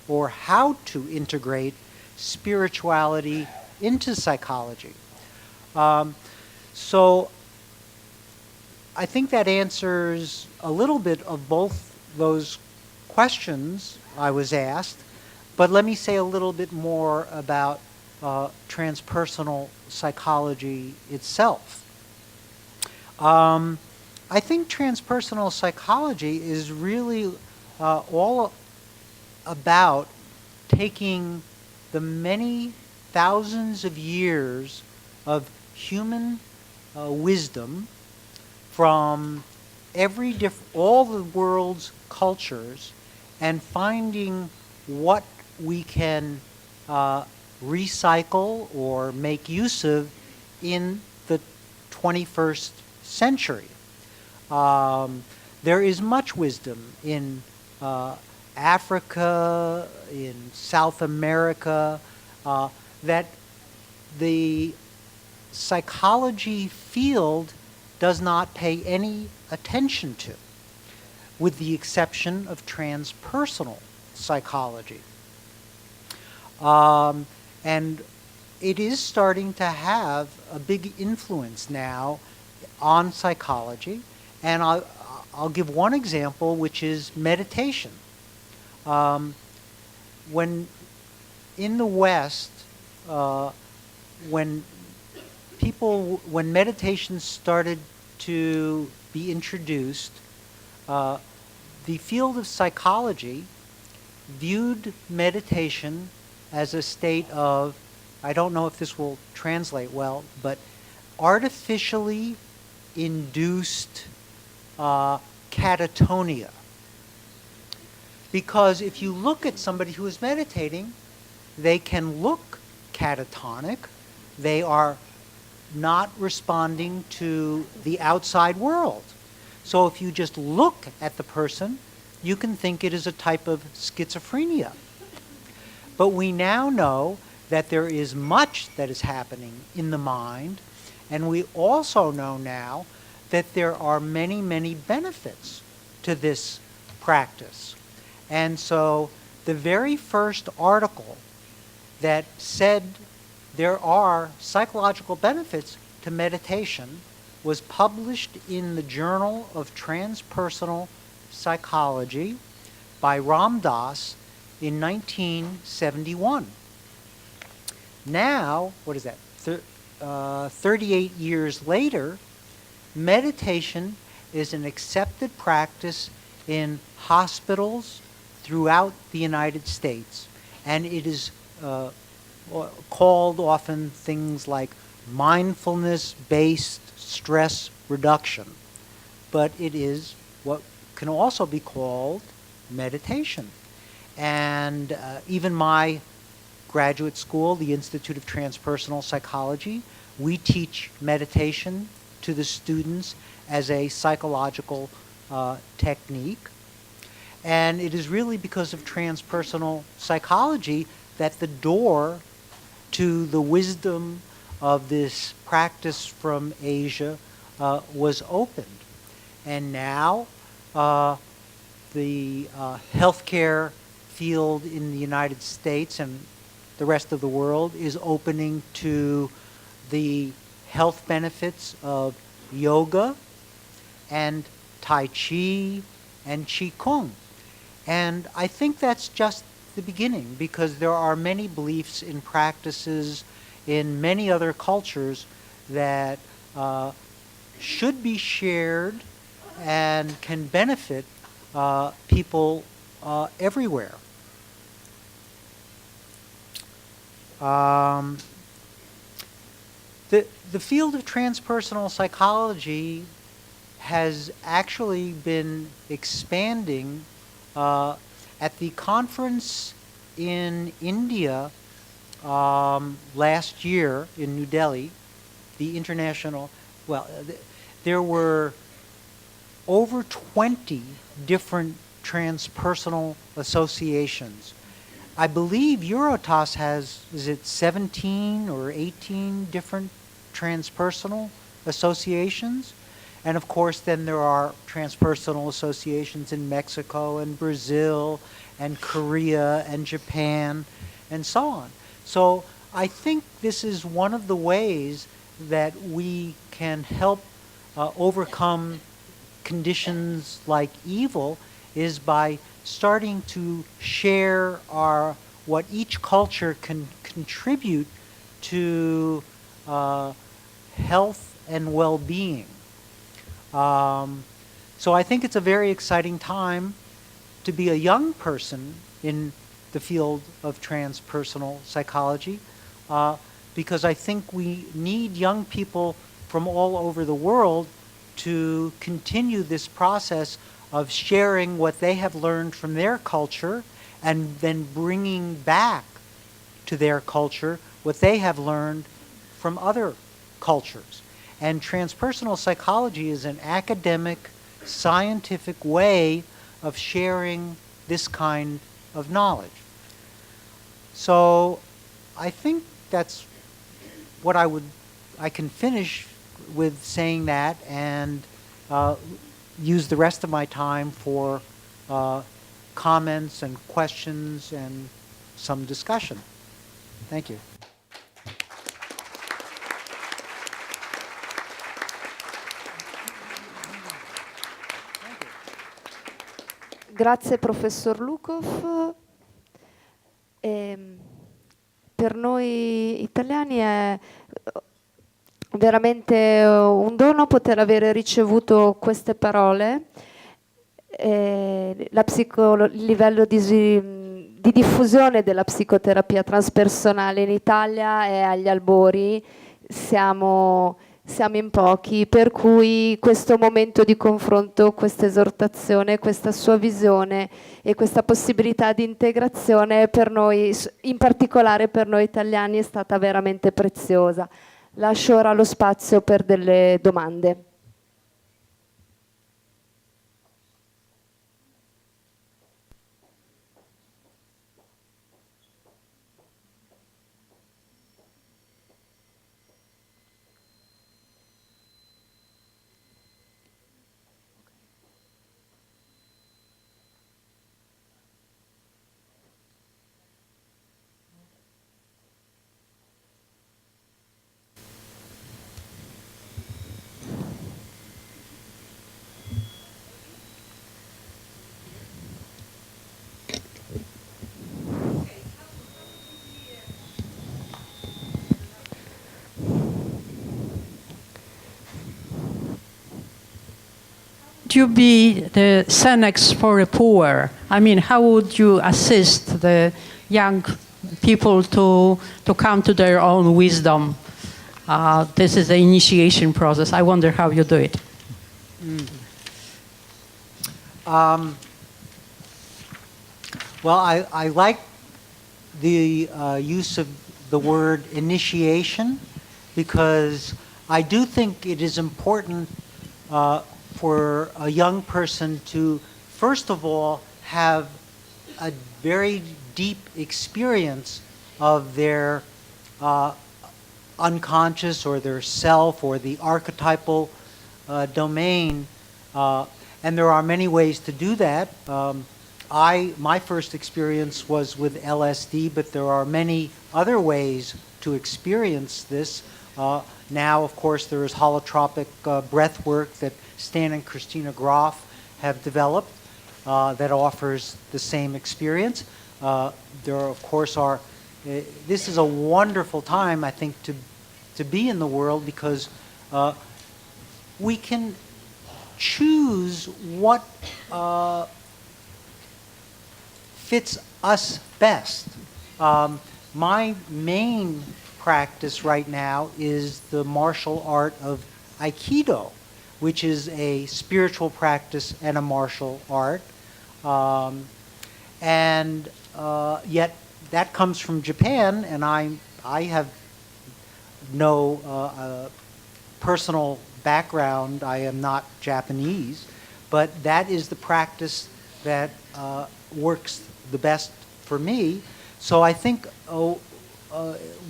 or how to integrate spirituality into psychology. So I think that answers a little bit of both those questions I was asked, but let me say a little bit more about transpersonal psychology itself. I think transpersonal psychology is really all about taking the many thousands of years of human wisdom from all the world's cultures and finding what we can recycle or make use of in the 21st century. There is much wisdom in Africa, in South America, that the psychology field does not pay any attention to, with the exception of transpersonal psychology. And it is starting to have a big influence now on psychology. And I'll give one example, which is meditation. When in the West, when meditation started to be introduced, the field of psychology viewed meditation as a state of, I don't know if this will translate well, but artificially induced catatonia. Because if you look at somebody who is meditating, they can look catatonic. They are not responding to the outside world. So if you just look at the person, you can think it is a type of schizophrenia. But we now know that there is much that is happening in the mind, and we also know now that there are many, many benefits to this practice. And so the very first article that said there are psychological benefits to meditation was published in the Journal of Transpersonal Psychology by Ram Dass in 1971. Now, what is that, 38 years later, meditation is an accepted practice in hospitals throughout the United States, and it is called often things like mindfulness-based stress reduction, but it is what can also be called meditation. And even my graduate school, the Institute of Transpersonal Psychology, we teach meditation to the students as a psychological technique. And it is really because of transpersonal psychology that the door to the wisdom of this practice from Asia was opened. And now the healthcare field in the United States and the rest of the world is opening to the health benefits of yoga and Tai Chi and Qigong. And I think that's just the beginning, because there are many beliefs and practices in many other cultures that should be shared and can benefit people everywhere. The field of transpersonal psychology has actually been expanding. At the conference in India last year in New Delhi, the international, there were over 20 different transpersonal associations. I believe EUROTAS has, is it 17 or 18 different transpersonal associations? And of course, then there are transpersonal associations in Mexico and Brazil and Korea and Japan and so on. So I think this is one of the ways that we can help overcome conditions like evil, is by starting to share what each culture can contribute to health and well-being. So I think it's a very exciting time to be a young person in the field of transpersonal psychology, because I think we need young people from all over the world to continue this process of sharing what they have learned from their culture and then bringing back to their culture what they have learned from other cultures. And transpersonal psychology is an academic, scientific way of sharing this kind of knowledge. So I think that's what I can finish with saying that, and use the rest of my time for comments and questions and some discussion. Thank you. Grazie professor Lukoff. Per noi italiani è veramente un dono poter avere ricevuto queste parole. Il livello di diffusione della psicoterapia transpersonale in Italia è agli albori, siamo in pochi, per cui questo momento di confronto, questa esortazione, questa sua visione e questa possibilità di integrazione per noi, in particolare per noi italiani, è stata veramente preziosa. Lascio ora lo spazio per delle domande. You be the Senex for the poor? I mean, how would you assist the young people to come to their own wisdom? This is the initiation process. I wonder how you do it. Well, I like the use of the word initiation, because I do think it is important for a young person to, first of all, have a very deep experience of their unconscious or their self or the archetypal domain. And there are many ways to do that. My first experience was with LSD, but there are many other ways to experience this. Now, of course, there is holotropic breath work that Stan and Christina Groff have developed that offers the same experience. There, of course, this is a wonderful time, I think, to be in the world, because we can choose what fits us best. My main practice right now is the martial art of Aikido, which is a spiritual practice and a martial art. Yet that comes from Japan, and I have no personal background. I am not Japanese, but that is the practice that works the best for me. So I think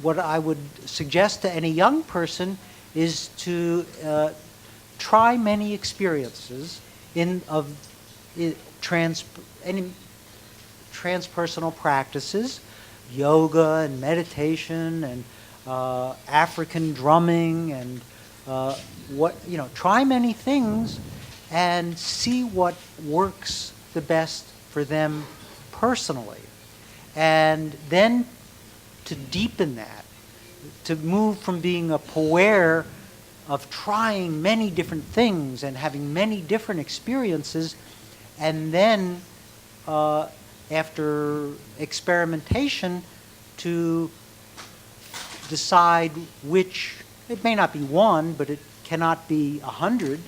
what I would suggest to any young person is to try many experiences transpersonal practices, yoga and meditation and African drumming and try many things and see what works the best for them personally. And then to deepen that, to move from being a puer of trying many different things and having many different experiences, and then after experimentation to decide which, it may not be one, but it cannot be 100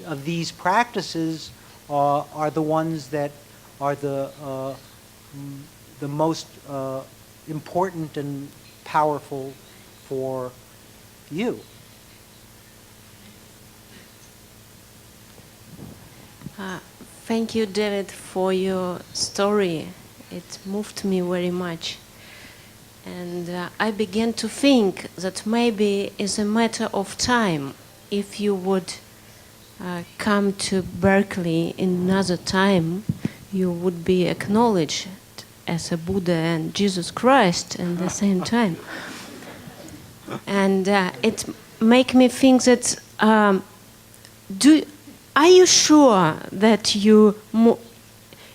of these practices are the ones that are the most important and powerful for you. Thank you, David, for your story. It moved me very much. And I began to think that maybe it's a matter of time if you would come to Berkeley in another time, you would be acknowledged as a Buddha and Jesus Christ at the same time. And it make me think that are you sure that you,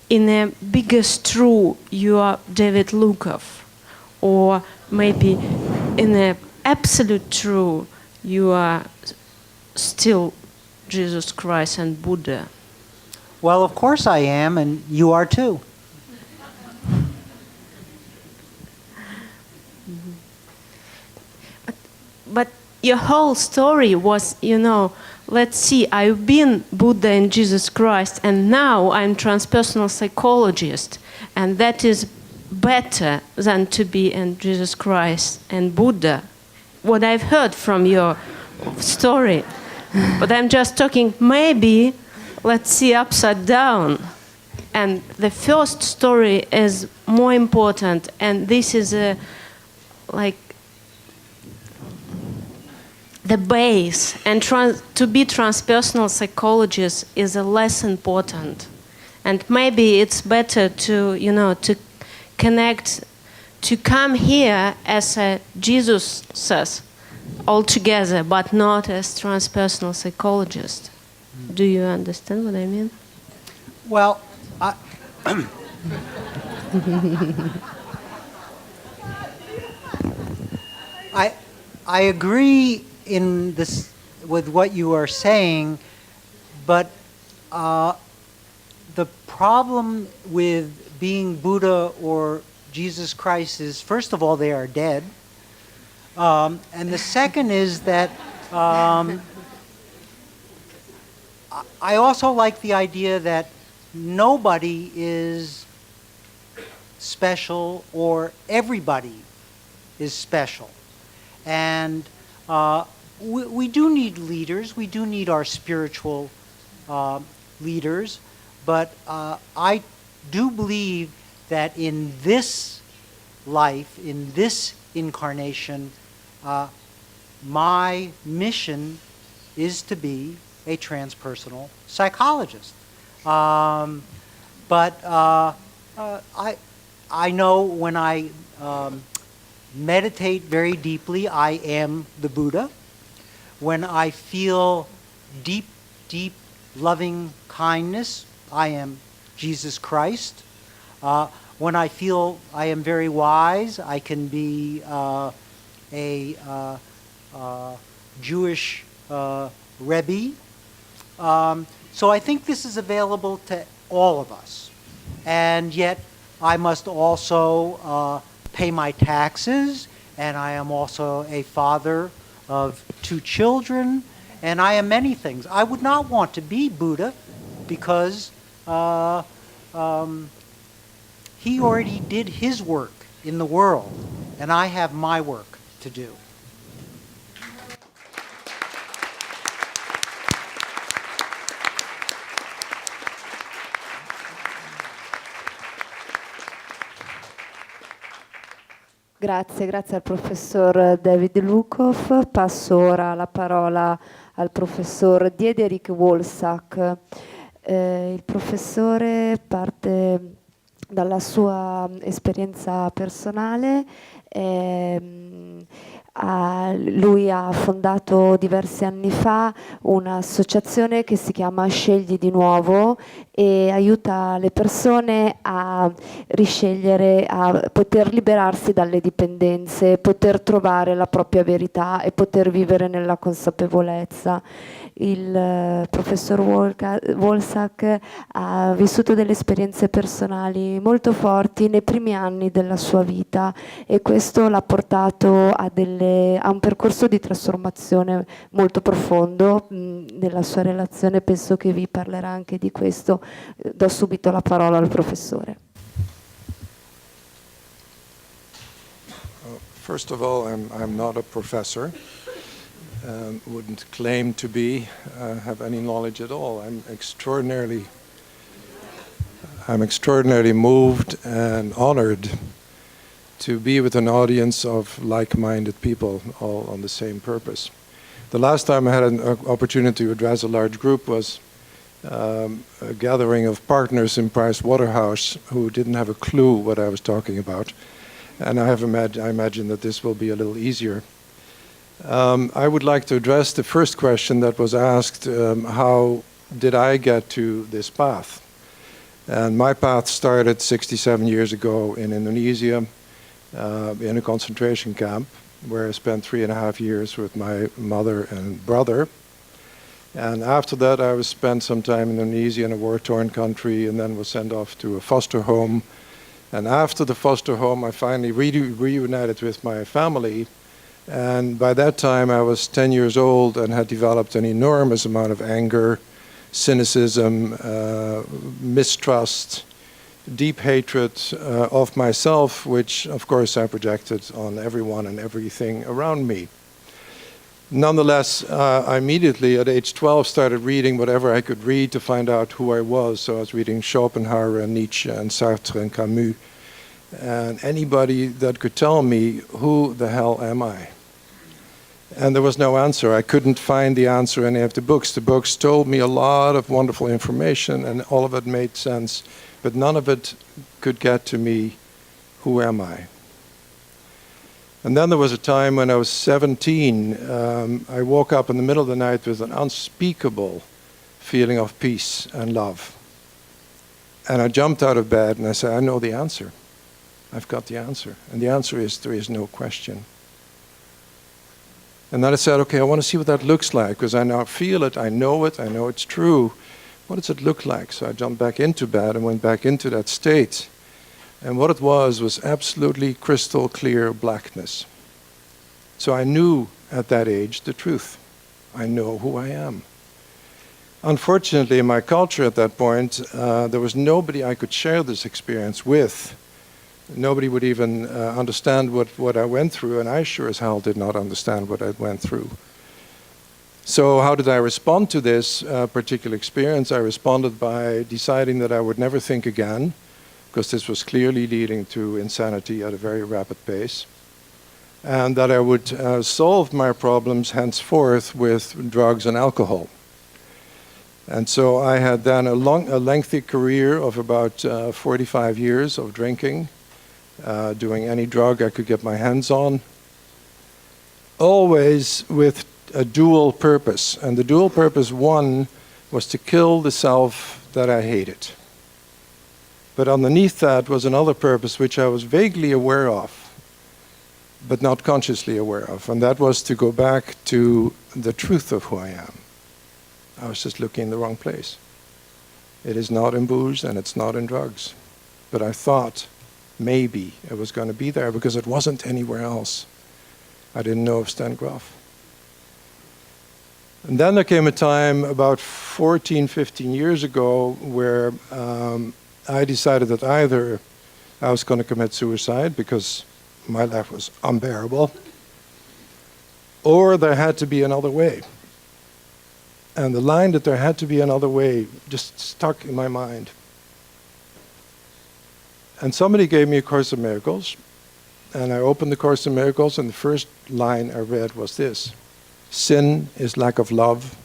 in a biggest true, you are David Lukoff, or maybe in a absolute true, you are still Jesus Christ and Buddha? Well, of course I am, and you are too. But your whole story was, let's see, I've been Buddha and Jesus Christ, and now I'm transpersonal psychologist, and that is better than to be in Jesus Christ and Buddha. What I've heard from your story. But I'm just talking, maybe, let's see, upside down. And the first story is more important, and this is the base, and to be transpersonal psychologist is less important. And maybe it's better to, to connect, to come here as Jesus says, all together, but not as transpersonal psychologist. Do you understand what I mean? Well, I agree in this with what you are saying, but the problem with being Buddha or Jesus Christ is, first of all, they are dead. And the second is that I also like the idea that nobody is special or everybody is special. And we do need leaders. We do need our spiritual leaders. But I do believe that in this life, in this incarnation, my mission is to be a transpersonal psychologist. But I know when I meditate very deeply, I am the Buddha. When I feel deep, deep loving kindness, I am Jesus Christ. When I feel I am very wise, I can be a Jewish Rebbe. So I think this is available to all of us. And yet I must also pay my taxes, and I am also a father of 2 children, and I am many things. I would not want to be Buddha because he already did his work in the world, and I have my work to do. Grazie al professor David Lukoff. Passo ora la parola al professor Diederik Wolsak. Il professore parte dalla sua esperienza personale. Lui ha fondato diversi anni fa un'associazione che si chiama Scegli di Nuovo e aiuta le persone a riscegliere, a poter liberarsi dalle dipendenze, poter trovare la propria verità e poter vivere nella consapevolezza. Il professor Wolsak ha vissuto delle esperienze personali molto forti nei primi anni della sua vita e questo l'ha portato a un percorso di trasformazione molto profondo nella sua relazione. Penso che vi parlerà anche di questo. Do subito la parola al professore. First of all, I'm not a professor. Wouldn't claim to be, have any knowledge at all. I'm extraordinarily moved and honored to be with an audience of like-minded people, all on the same purpose. The last time I had an opportunity to address a large group was a gathering of partners in Price Waterhouse who didn't have a clue what I was talking about. And I imagine that this will be a little easier. I would like to address the first question that was asked, how did I get to this path? And my path started 67 years ago in Indonesia, in a concentration camp, where I spent 3.5 years with my mother and brother. And after that, I spent some time in Indonesia, in a war-torn country, and then was sent off to a foster home. And after the foster home, I finally reunited with my family. And by that time, I was 10 years old and had developed an enormous amount of anger, cynicism, mistrust, deep hatred of myself, which, of course, I projected on everyone and everything around me. Nonetheless, I immediately, at age 12, started reading whatever I could read to find out who I was. So I was reading Schopenhauer and Nietzsche and Sartre and Camus. And anybody that could tell me, who the hell am I? And there was no answer. I couldn't find the answer in any of the books. The books told me a lot of wonderful information, and all of it made sense, but none of it could get to me, who am I? And then there was a time when I was 17, I woke up in the middle of the night with an unspeakable feeling of peace and love. And I jumped out of bed and I said, I know the answer. I've got the answer. And the answer is, there is no question. And then I said, okay, I want to see what that looks like, because I now feel it, I know it's true. What does it look like? So I jumped back into bed and went back into that state. And what it was absolutely crystal clear blackness. So I knew at that age the truth. I know who I am. Unfortunately, in my culture at that point, there was nobody I could share this experience with. Nobody would even understand what I went through, and I sure as hell did not understand what I went through. So how did I respond to this particular experience? I responded by deciding that I would never think again, because this was clearly leading to insanity at a very rapid pace, and that I would solve my problems henceforth with drugs and alcohol. And so I had then a lengthy career of about 45 years of drinking, doing any drug I could get my hands on, always with a dual purpose. And the dual purpose, one, was to kill the self that I hated. But underneath that was another purpose which I was vaguely aware of, but not consciously aware of, and that was to go back to the truth of who I am. I was just looking in the wrong place. It is not in booze and it's not in drugs. But I thought maybe it was going to be there because it wasn't anywhere else. I didn't know of Stan Grof. And then there came a time about 14, 15 years ago where I decided that either I was going to commit suicide because my life was unbearable, or there had to be another way. And the line that there had to be another way just stuck in my mind. And somebody gave me A Course in Miracles, and I opened the Course in Miracles, and the first line I read was this: sin is lack of love,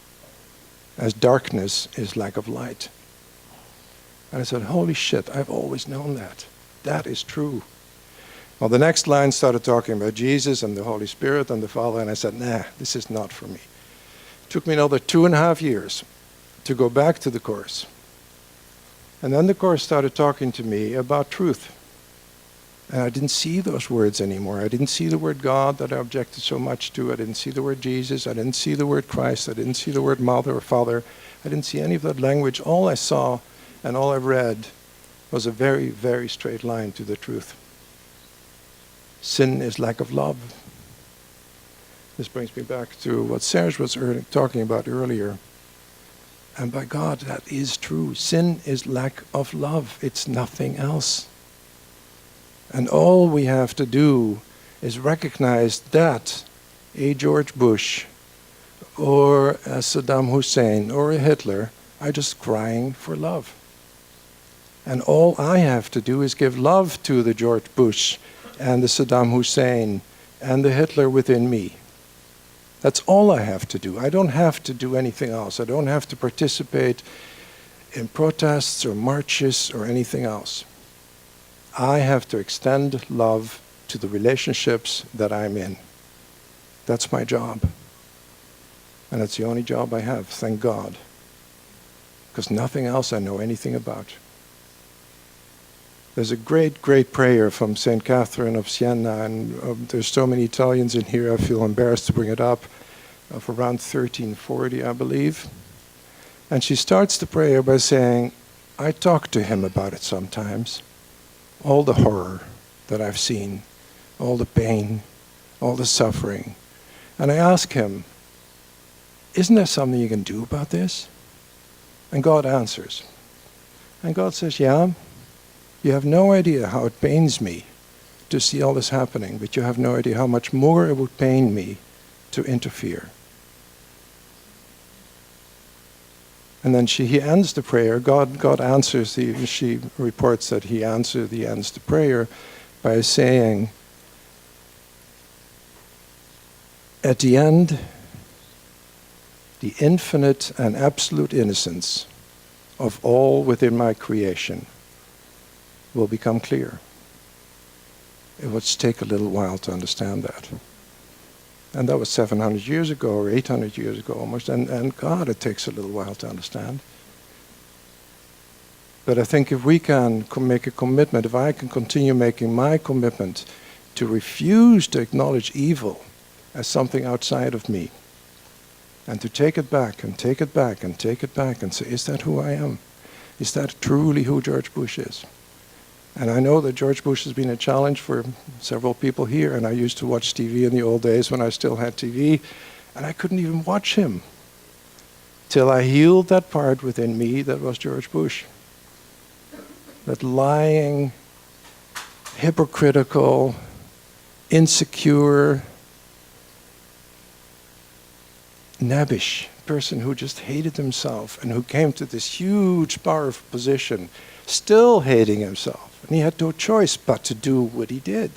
as darkness is lack of light. And I said, holy shit, I've always known that. That is true. Well, the next line started talking about Jesus and the Holy Spirit and the Father, and I said, nah, this is not for me. It took me another 2.5 years to go back to the course. And then the course started talking to me about truth. And I didn't see those words anymore. I didn't see the word God that I objected so much to. I didn't see the word Jesus. I didn't see the word Christ. I didn't see the word Mother or Father. I didn't see any of that language. All I saw and all I read was a very, very straight line to the truth. Sin is lack of love. This brings me back to what Serge was talking about earlier. And by God, that is true. Sin is lack of love. It's nothing else. And all we have to do is recognize that a George Bush or a Saddam Hussein or a Hitler are just crying for love. And all I have to do is give love to the George Bush and the Saddam Hussein and the Hitler within me. That's all I have to do. I don't have to do anything else. I don't have to participate in protests or marches or anything else. I have to extend love to the relationships that I'm in. That's my job. And it's the only job I have, thank God. Because nothing else I know anything about. There's a great, great prayer from St. Catherine of Siena, and there's so many Italians in here, I feel embarrassed to bring it up, of around 1340, I believe. And she starts the prayer by saying, I talk to him about it sometimes. All the horror that I've seen, all the pain, all the suffering. And I ask him, isn't there something you can do about this? And God answers. And God says, yeah, you have no idea how it pains me to see all this happening, but you have no idea how much more it would pain me to interfere. And then he ends the prayer. God answers, she reports that he ends the prayer by saying, at the end, the infinite and absolute innocence of all within my creation will become clear. It would take a little while to understand that. And that was 700 years ago, or 800 years ago almost. And God, it takes a little while to understand. But I think if we can make a commitment, if I can continue making my commitment to refuse to acknowledge evil as something outside of me, and to take it back, and take it back, and take it back, and say, is that who I am? Is that truly who George Bush is? And I know that George Bush has been a challenge for several people here, and I used to watch TV in the old days when I still had TV, and I couldn't even watch him till I healed that part within me that was George Bush. That lying, hypocritical, insecure, nabbish person who just hated himself and who came to this huge, powerful position, still hating himself. And he had no choice but to do what he did.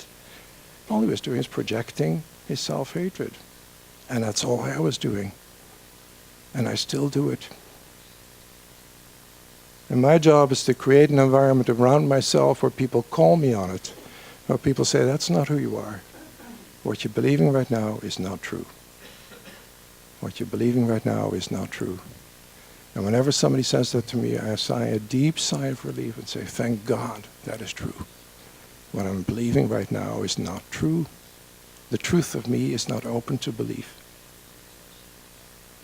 All he was doing is projecting his self-hatred. And that's all I was doing. And I still do it. And my job is to create an environment around myself where people call me on it. Where people say, that's not who you are. What you're believing right now is not true. What you're believing right now is not true. And whenever somebody says that to me, I sigh a deep sigh of relief and say, thank God that is true. What I'm believing right now is not true. The truth of me is not open to belief.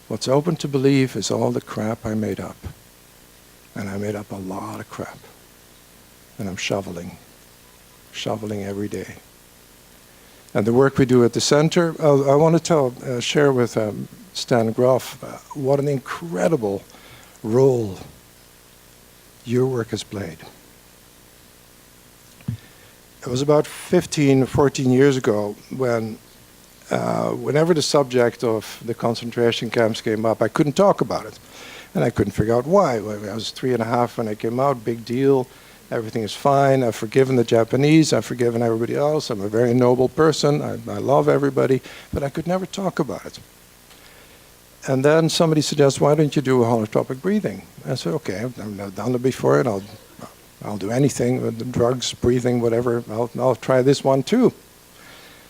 What's open to belief is all the crap I made up. And I made up a lot of crap. And I'm shoveling every day. And the work we do at the center, I want to share with Stan Groff what an incredible role your work has played. It was about 15, 14 years ago when whenever the subject of the concentration camps came up, I couldn't talk about it. And I couldn't figure out why. I was 3.5 when I came out, big deal. Everything is fine. I've forgiven the Japanese. I've forgiven everybody else. I'm a very noble person. I love everybody. But I could never talk about it. And then somebody suggests, why don't you do a holotropic breathing? I said, okay, I've never done it before, and I'll I'll do anything with the drugs, breathing, whatever. I'll try this one too.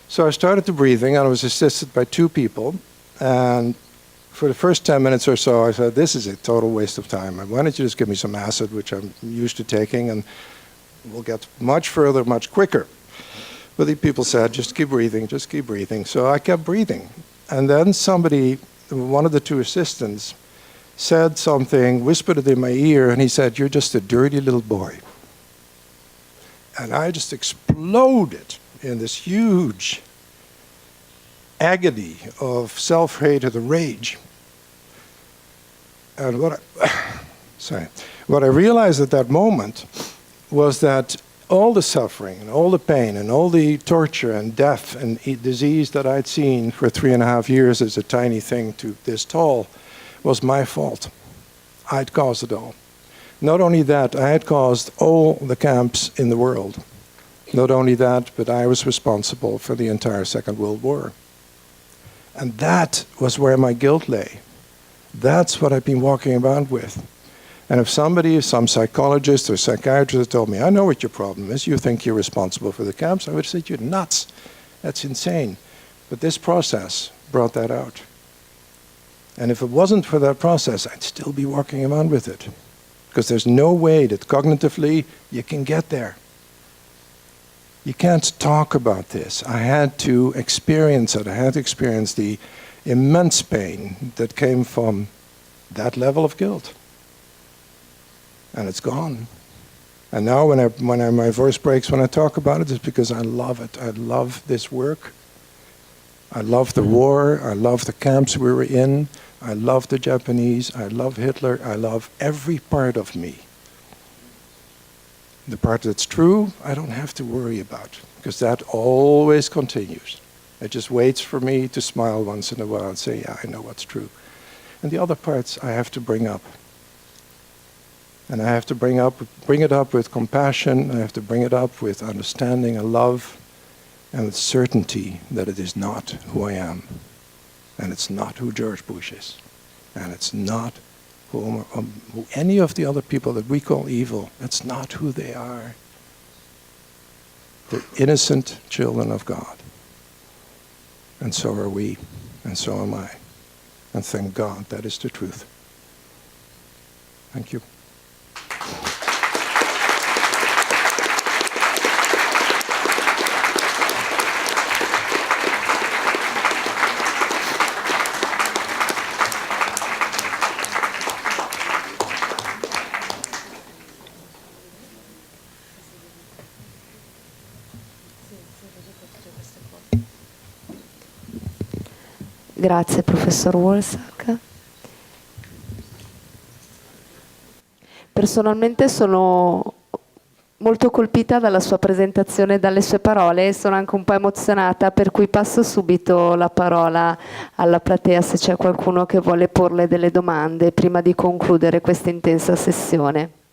So I started the breathing, and I was assisted by 2 people. And for the first 10 minutes or so, I said, this is a total waste of time. Why don't you just give me some acid, which I'm used to taking, and we'll get much further, much quicker. But the people said, just keep breathing, just keep breathing. So I kept breathing. And then somebody, one of the 2 assistants, said something, whispered it in my ear, and he said, you're just a dirty little boy. And I just exploded in this huge agony of self-hatred and rage. And what I realized at that moment was that all the suffering and all the pain and all the torture and death and disease that I'd seen for 3.5 years as a tiny thing to this tall was my fault. I'd caused it all. Not only that, I had caused all the camps in the world. Not only that, but I was responsible for the entire Second World War. And that was where my guilt lay. That's what I've been walking around with. And if some psychologist or psychiatrist told me, I know what your problem is, you think you're responsible for the camps, I would have said, you're nuts. That's insane. But this process brought that out. And if it wasn't for that process, I'd still be walking around with it. Because there's no way that cognitively you can get there. You can't talk about this. I had to experience it. I had to experience the immense pain that came from that level of guilt. And it's gone. And now when my voice breaks when I talk about it, it's because I love it. I love this work. I love the war. I love the camps we were in. I love the Japanese. I love Hitler. I love every part of me. The part that's true, I don't have to worry about, because that always continues. It just waits for me to smile once in a while and say, yeah, I know what's true. And the other parts I have to bring up. And I have to bring it up with compassion. I have to bring it up with understanding and love, and with certainty that it is not who I am. And it's not who George Bush is. And it's not who any of the other people that we call evil. That's not who they are. They're innocent children of God. And so are we. And so am I. And thank God that is the truth. Thank you. Grazie, professor Wolsak. Personalmente sono molto colpita dalla sua presentazione e dalle sue parole, e sono anche un po' emozionata, per cui passo subito la parola alla platea se c'è qualcuno che vuole porle delle domande prima di concludere questa intensa sessione.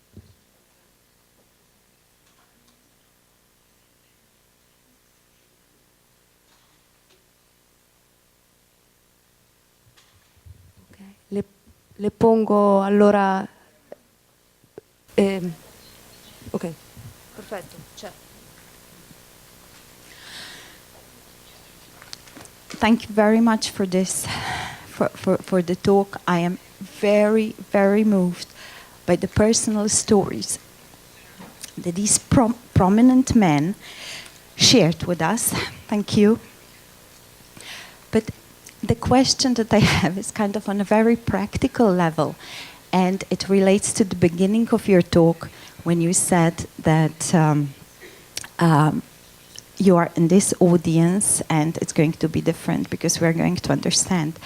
Le pongo allora... ok, perfetto. Thank you very much for this, for the talk. I am very, very moved by the personal stories that these prominent men shared with us. Thank you. But the question that I have is kind of on a very practical level, and it relates to the beginning of your talk when you said that you are in this audience and it's going to be different because we're going to understand,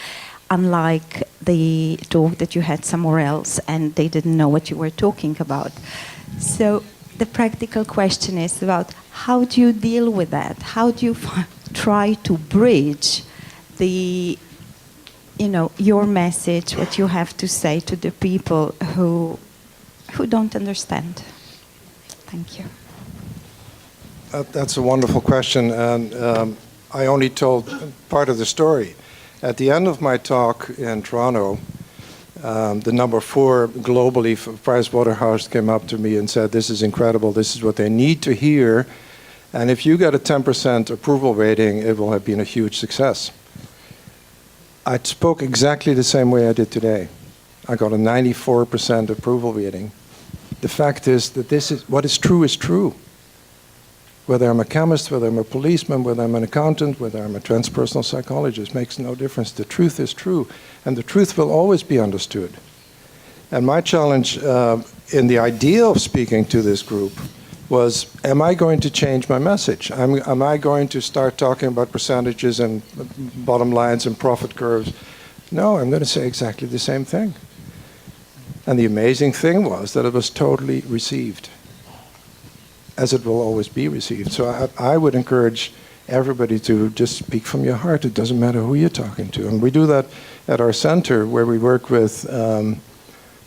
unlike the talk that you had somewhere else and they didn't know what you were talking about. So the practical question is about how do you deal with that? How do you try to bridge the, your message, what you have to say to the people who don't understand? Thank you. That's a wonderful question, and I only told part of the story. At the end of my talk in Toronto, The number 4 globally, Pricewaterhouse came up to me and said, this is incredible, this is what they need to hear. And if you get a 10% approval rating, it will have been a huge success. I spoke exactly the same way I did today. I got a 94% approval rating. The fact is that this is what is true. Whether I'm a chemist, whether I'm a policeman, whether I'm an accountant, whether I'm a transpersonal psychologist, makes no difference. The truth is true, and the truth will always be understood. And my challenge in the idea of speaking to this group was, am I going to change my message? Am I going to start talking about percentages and bottom lines and profit curves? No, I'm going to say exactly the same thing. And the amazing thing was that it was totally received, as it will always be received. So I would encourage everybody to just speak from your heart. It doesn't matter who you're talking to. And we do that at our center, where we work with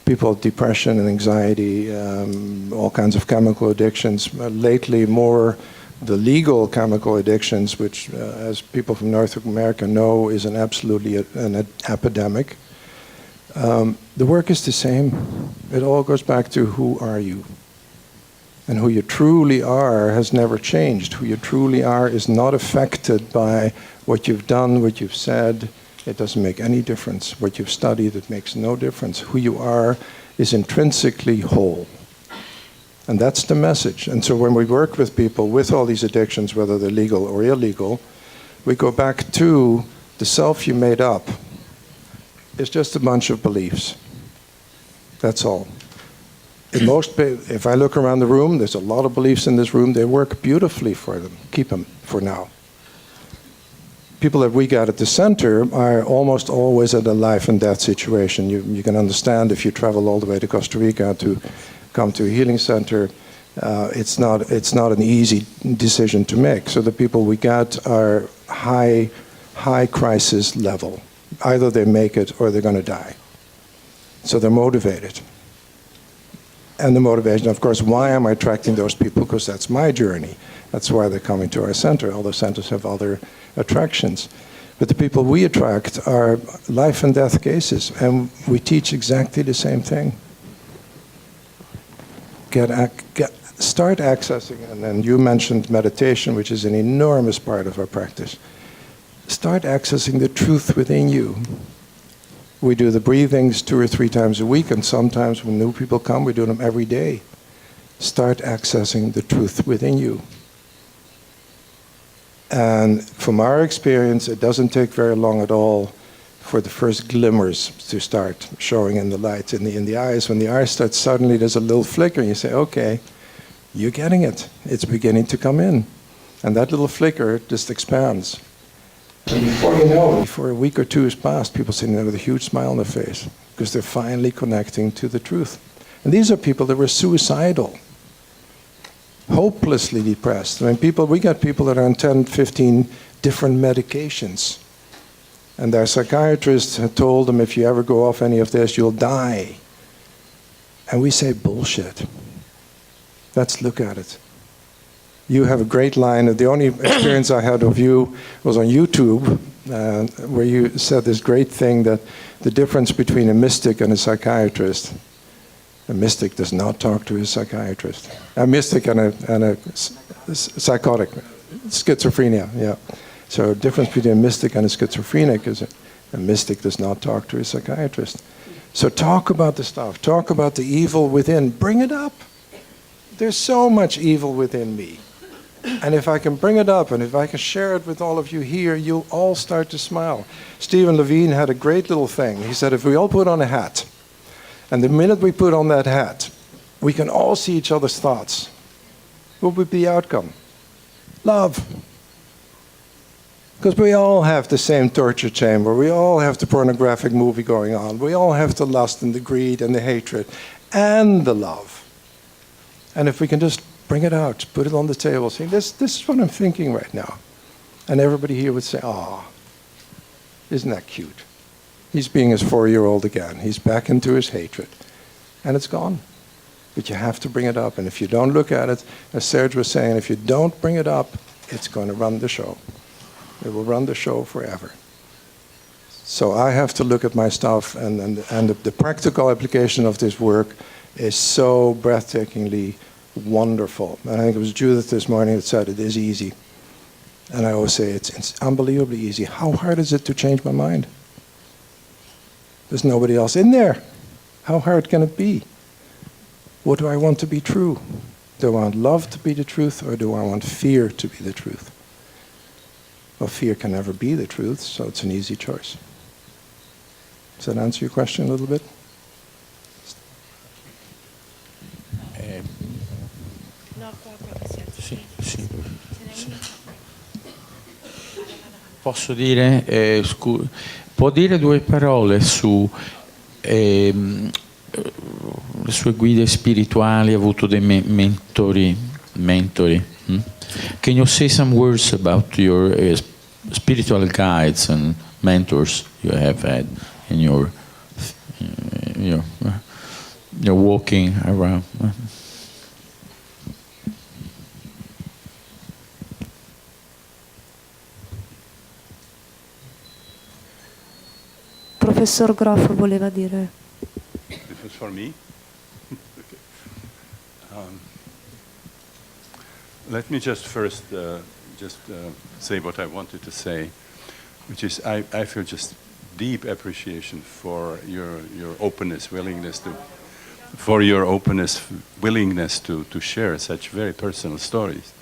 people with depression and anxiety, all kinds of chemical addictions. Lately, more the legal chemical addictions, which, as people from North America know, is absolutely an epidemic. The work is the same. It all goes back to who are you? And who you truly are has never changed. Who you truly are is not affected by what you've done, what you've said. It doesn't make any difference. What you've studied, it makes no difference. Who you are is intrinsically whole. And that's the message. And so when we work with people with all these addictions, whether they're legal or illegal, we go back to the self you made up. It's just a bunch of beliefs. That's all. If I look around the room, there's a lot of beliefs in this room. They work beautifully for them. Keep them for now. People that we got at the center are almost always at a life and death situation. You can understand if you travel all the way to Costa Rica to come to a healing center, it's not an easy decision to make. So the people we got are high crisis level. Either they make it or they're going to die. So they're motivated. And the motivation, of course, why am I attracting those people? Because that's my journey. That's why they're coming to our center. Other centers have other attractions. But the people we attract are life and death cases, and we teach exactly the same thing. Start accessing, and then you mentioned meditation, which is an enormous part of our practice. Start accessing the truth within you. We do the breathings 2 or 3 times a week, and sometimes when new people come, we do them every day. Start accessing the truth within you. And from our experience, it doesn't take very long at all for the first glimmers to start showing in the light, in the eyes. When the eyes start, suddenly there's a little flicker, and you say, okay, you're getting it. It's beginning to come in. And that little flicker just expands. And before you know it, before a week or 2 has passed, people sitting there with a huge smile on their face because they're finally connecting to the truth. And these are people that were suicidal, hopelessly depressed. I mean, we got people that are on 10, 15 different medications. And their psychiatrist had told them, if you ever go off any of this, you'll die. And we say, bullshit. Let's look at it. You have a great line. The only experience I had of you was on YouTube, where you said this great thing that the difference between a mystic and a psychiatrist. A mystic does not talk to his psychiatrist. A mystic and a psychotic, schizophrenia, yeah. So the difference between a mystic and a schizophrenic is a mystic does not talk to his psychiatrist. So talk about the stuff. Talk about the evil within. Bring it up. There's so much evil within me. And if I can bring it up and if I can share it with all of you here, you'll all start to smile. Stephen Levine had a great little thing. He said, if we all put on a hat, and the minute we put on that hat, we can all see each other's thoughts, what would be the outcome? Love. Because we all have the same torture chamber. We all have the pornographic movie going on. We all have the lust and the greed and the hatred and the love. And if we can just bring it out, put it on the table, say, this is what I'm thinking right now. And everybody here would say, oh, isn't that cute? He's being his 4-year-old again. He's back into his hatred. And it's gone. But you have to bring it up. And if you don't look at it, as Serge was saying, if you don't bring it up, it's going to run the show. It will run the show forever. So I have to look at my stuff, and the practical application of this work is so breathtakingly wonderful. And I think it was Judith this morning that said it is easy. And I always say it's unbelievably easy. How hard is it to change my mind? There's nobody else in there. How hard can it be? What do I want to be true? Do I want love to be the truth, or do I want fear to be the truth? Well, fear can never be the truth, so it's an easy choice. Does that answer your question a little bit? Sì. Posso dire, può dire due parole su le sue guide spirituali, ha avuto dei mentori? Can you say some words about your spiritual guides and mentors you have had in your walking around? Professor Groff voleva dire. This was for me? Okay. Let me just first say what I wanted to say, which is I feel just deep appreciation for your openness, willingness to share such very personal stories.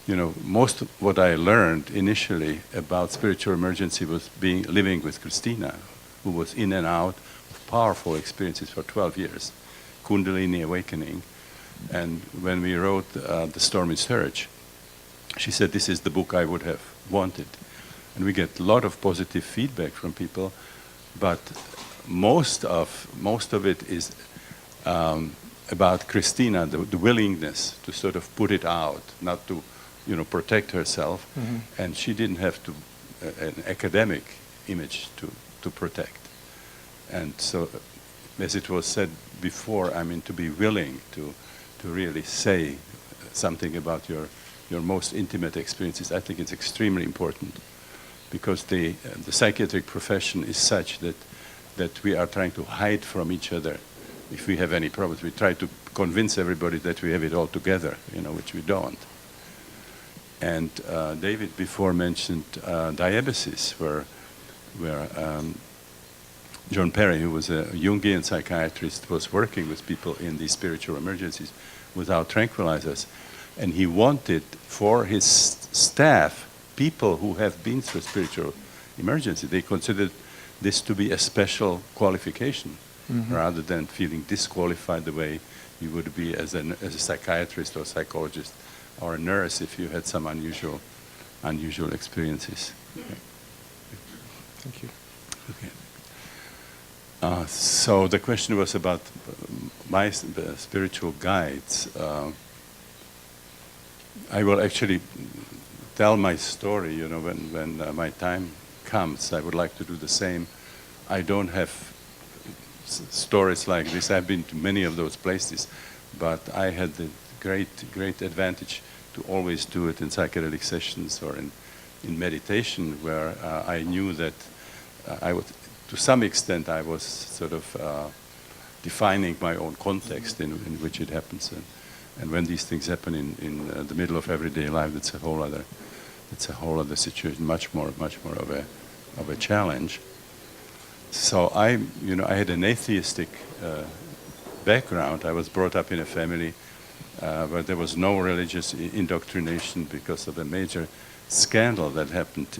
You know, most of what I learned initially about spiritual emergency was living with Christina, who was in and out of powerful experiences for 12 years, Kundalini awakening. And when we wrote The Storm in Serge, she said, this is the book I would have wanted. And we get a lot of positive feedback from people, but most of it is about Christina, the willingness to sort of put it out, not to, protect herself. Mm-hmm. And she didn't have an academic image to protect. And so, as it was said before, to be willing to really say something about your most intimate experiences, I think it's extremely important, because the psychiatric profession is such that we are trying to hide from each other. If we have any problems, we try to convince everybody that we have it all together, which we don't. And David before mentioned diabetes, where John Perry, who was a Jungian psychiatrist, was working with people in these spiritual emergencies without tranquilizers. And he wanted for his staff, people who have been through spiritual emergency, they considered this to be a special qualification, mm-hmm. rather than feeling disqualified the way you would be as a psychiatrist or psychologist or a nurse if you had some unusual experiences. Okay. Thank you. Okay. So the question was about my spiritual guides. I will actually tell my story, when my time comes. I would like to do the same. I don't have stories like this. I've been to many of those places, but I had the great advantage to always do it in psychedelic sessions or in meditation, where I knew that I would, to some extent, I was sort of defining my own context in which it happens. And when these things happen in the middle of everyday life, it's a whole other situation, much more of a challenge. So I had an atheistic background. I was brought up in a family where there was no religious indoctrination because of a major scandal that happened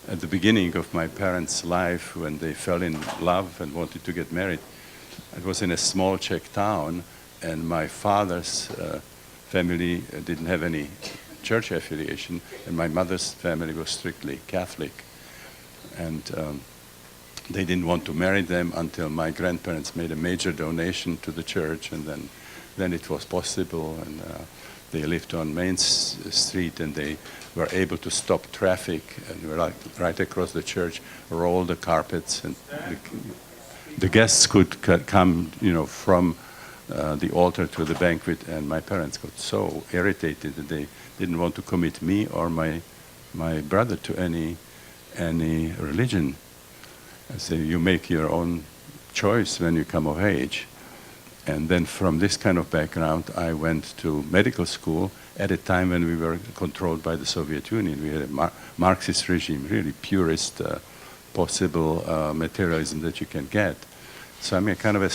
at the beginning of my parents' life when they fell in love and wanted to get married. It was in a small Czech town, and my father's family didn't have any church affiliation, and my mother's family was strictly Catholic. And they didn't want to marry them until my grandparents made a major donation to the church, and then it was possible, and they lived on Main Street, and they were able to stop traffic, and were right across the church, roll the carpets, and the guests could come, from the altar to the banquet, and my parents got so irritated that they didn't want to commit me or my brother to any religion. I say, you make your own choice when you come of age. And then from this kind of background, I went to medical school at a time when we were controlled by the Soviet Union. We had a Marxist regime, really purest possible materialism that you can get. So I'm a kind of a